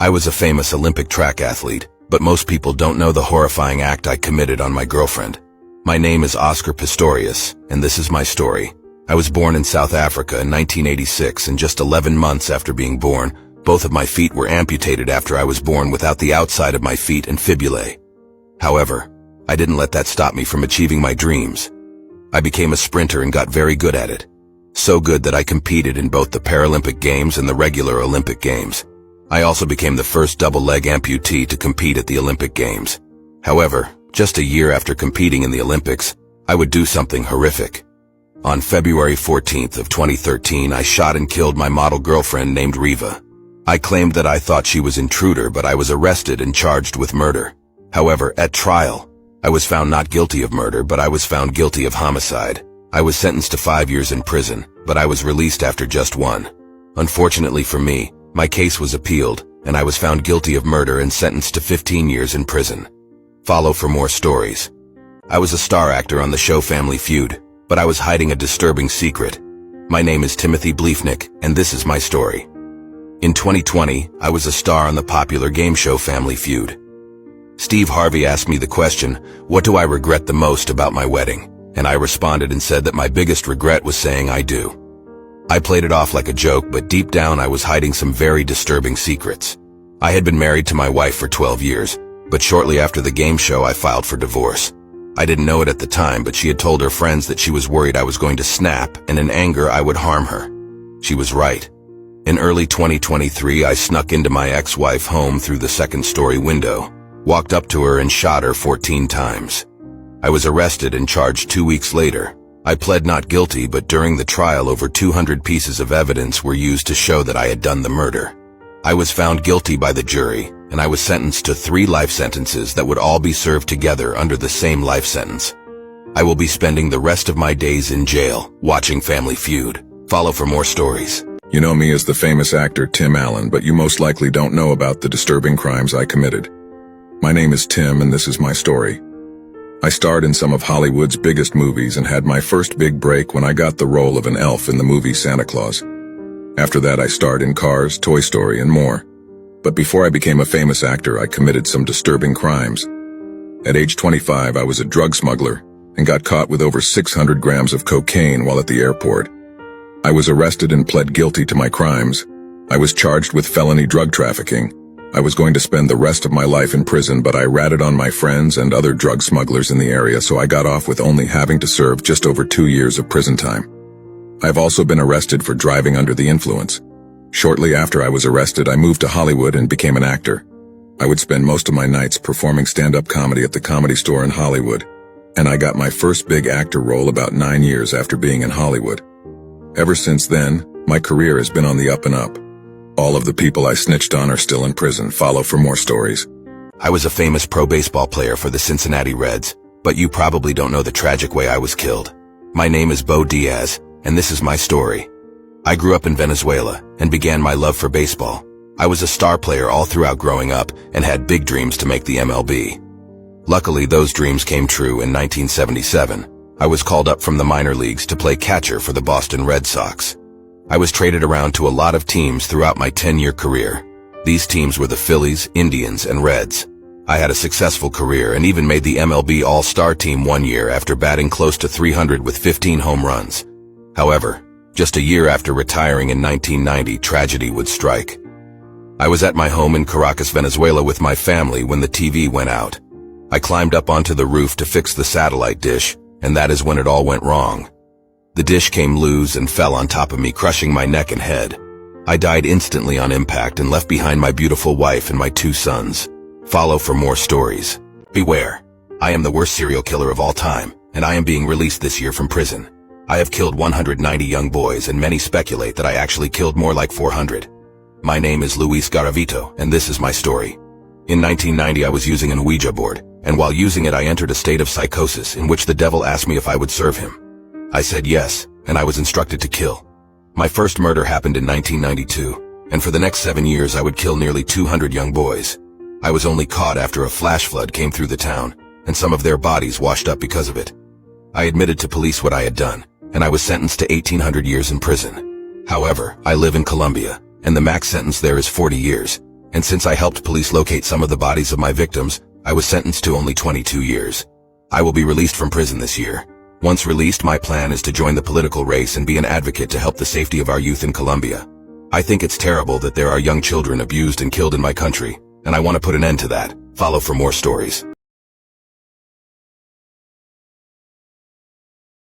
I was a famous Olympic track athlete, but most people don't know the horrifying act I committed on my girlfriend. My name is Oscar Pistorius, and this is my story. I was born in South Africa in 1986, and just 11 months after being born, both of my feet were amputated after I was born without the outside of my feet and fibulae. However, I didn't let that stop me from achieving my dreams. I became a sprinter and got very good at it. So good that I competed in both the Paralympic Games and the regular Olympic Games. I also became the first double-leg amputee to compete at the Olympic Games. However, just a year after competing in the Olympics, I would do something horrific. On February 14th of 2013, I shot and killed my model girlfriend named Riva. I claimed that I thought she was an intruder, but I was arrested and charged with murder. However, at trial, I was found not guilty of murder, but I was found guilty of homicide. I was sentenced to 5 years in prison, but I was released after just 1. Unfortunately for me, my case was appealed, and I was found guilty of murder and sentenced to 15 years in prison. Follow for more stories. I was a star actor on the show Family Feud, but I was hiding a disturbing secret. My name is Timothy Bleefnick, and this is my story. In 2020, I was a star on the popular game show Family Feud. Steve Harvey asked me the question, "What do I regret the most about my wedding?" And I responded and said that my biggest regret was saying I do. I played it off like a joke, but deep down I was hiding some very disturbing secrets. I had been married to my wife for 12 years, but shortly after the game show I filed for divorce. I didn't know it at the time, but she had told her friends that she was worried I was going to snap, and in anger I would harm her. She was right. In early 2023, I snuck into my ex-wife home through the second-story window, walked up to her and shot her 14 times. I was arrested and charged 2 weeks later. I pled not guilty, but during the trial over 200 pieces of evidence were used to show that I had done the murder. I was found guilty by the jury, and I was sentenced to 3 life sentences that would all be served together under the same life sentence. I will be spending the rest of my days in jail, watching Family Feud. Follow for more stories. You know me as the famous actor Tim Allen, but you most likely don't know about the disturbing crimes I committed. My name is Tim, and this is my story. I starred in some of Hollywood's biggest movies and had my first big break when I got the role of an elf in the movie Santa Claus. After that, I starred in Cars, Toy Story, and more. But before I became a famous actor, I committed some disturbing crimes. At age 25, I was a drug smuggler and got caught with over 600 grams of cocaine while at the airport. I was arrested and pled guilty to my crimes. I was charged with felony drug trafficking. I was going to spend the rest of my life in prison, but I ratted on my friends and other drug smugglers in the area, so I got off with only having to serve just over 2 years of prison time. I've also been arrested for driving under the influence. Shortly after I was arrested, I moved to Hollywood and became an actor. I would spend most of my nights performing stand-up comedy at the Comedy Store in Hollywood, and I got my first big actor role about 9 years after being in Hollywood. Ever since then, my career has been on the up and up. All of the people I snitched on are still in prison. Follow for more stories. I was a famous pro baseball player for the Cincinnati Reds, but you probably don't know the tragic way I was killed. My name is Bo Diaz, and this is my story. I grew up in Venezuela and began my love for baseball. I was a star player all throughout growing up and had big dreams to make the MLB. Luckily, those dreams came true in 1977. I was called up from the minor leagues to play catcher for the Boston Red Sox. I was traded around to a lot of teams throughout my 10-year career. These teams were the Phillies, Indians, and Reds. I had a successful career and even made the MLB All-Star team 1 year after batting close to 300 with 15 home runs. However, just a year after retiring in 1990, tragedy would strike. I was at my home in Caracas, Venezuela with my family when the TV went out. I climbed up onto the roof to fix the satellite dish, and that is when it all went wrong. The dish came loose and fell on top of me, crushing my neck and head. I died instantly on impact and left behind my beautiful wife and my 2 sons. Follow for more stories. Beware. I am the worst serial killer of all time, and I am being released this year from prison. I have killed 190 young boys, and many speculate that I actually killed more, like 400. My name is Luis Garavito, and this is my story. In 1990, I was using an Ouija board, and while using it, I entered a state of psychosis in which the devil asked me if I would serve him. I said yes, and I was instructed to kill. My first murder happened in 1992, and for the next 7 years I would kill nearly 200 young boys. I was only caught after a flash flood came through the town, and some of their bodies washed up because of it. I admitted to police what I had done, and I was sentenced to 1,800 years in prison. However, I live in Colombia, and the max sentence there is 40 years, And since I helped police locate some of the bodies of my victims, I was sentenced to only 22 years. I will be released from prison this year. Once released, my plan is to join the political race and be an advocate to help the safety of our youth in Colombia. I think it's terrible that there are young children abused and killed in my country, and I want to put an end to that. Follow for more stories.